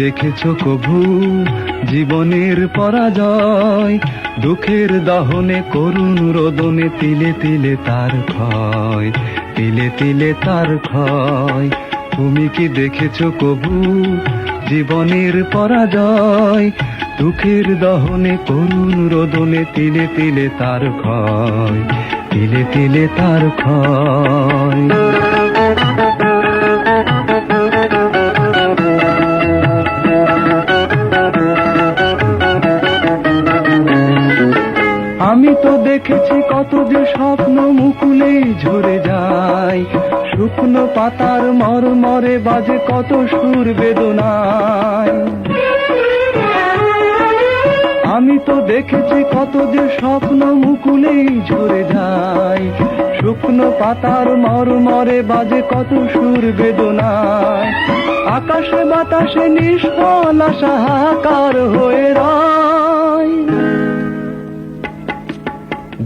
দেখেছো কভু জীবনের পরাজয়? দুঃখের দহনে করুণ রোদনে তিলে তিলে তার ক্ষয়, তিলে তিলে তার ক্ষয়। তুমি কি দেখেছো কভু জীবনের পরাজয়? দুঃখের দহনে করুণ রোদনে তিলে তিলে তার ক্ষয়, তিলে তিলে তার ক্ষয়। আমি তো দেখেছি কত যে স্বপ্ন মুকুলেই ঝরে যায়, শুকনো পাতার মরমরে বাজে কত সুর বেদনায়। আমি তো দেখেছি কত যে স্বপ্ন মুকুলেই ঝরে যায়, শুকনো পাতার মরমরে বাজে কত সুর বেদনায়। আকাশে বাতাসে নিষ্ফল আশা হাহাকার হয়ে রয়,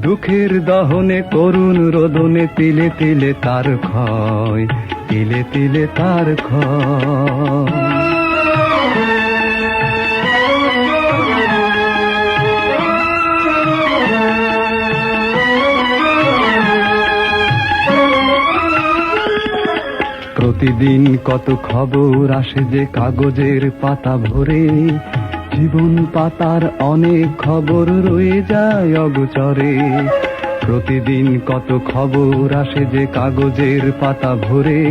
দুঃখের দহনে করুণ রোদনে তিলে তিলে তার ক্ষয়, তিলে তিলে তার ক্ষয়। প্রতিদিন কত খবর আসে যে কাগজের পাতা ভরে, জীবন পাতার অনেক খবর রয়ে যায় অগোচরে। প্রতিদিন কত খবর আসে যে কাগজের পাতা ভরে,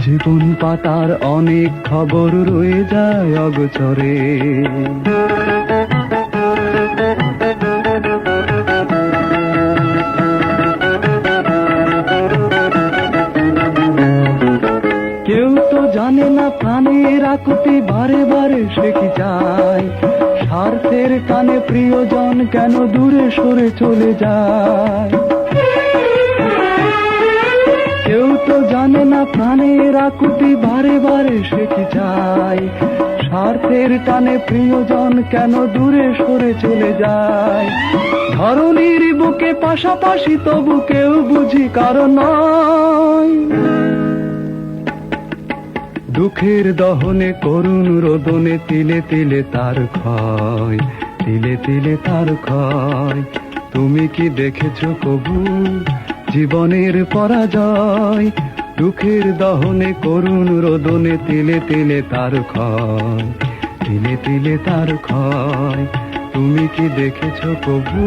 জীবন পাতার অনেক খবর রয়ে যায় অগোচরে। কেউ তো জানে না প্রাণের আকুতি বারে বারে সে কি চায়, স্বার্থের টানে প্রিয়জন কেন দূরে সরে চলে যায়। কেউ তো জানে না প্রাণের আকুতি বারে বারে সে কি চায়, স্বার্থের টানে প্রিয়জন কেন দূরে সরে চলে যায়। ধরণীর বুকে পাশাপাশি তবু কেউ বুঝি কারণ নয়, দুঃখের দহনে করুণ রোদনে তিলে তিলে তার ক্ষয়, তিলে তিলে তার ক্ষয়। তুমি কি দেখেছো কভু জীবনের পরাজয়? দুঃখের দহনে করুণ রোদনে তিলে তিলে তার ক্ষয়, তিলে তিলে তার ক্ষয়। তুমি কি দেখেছো কভু?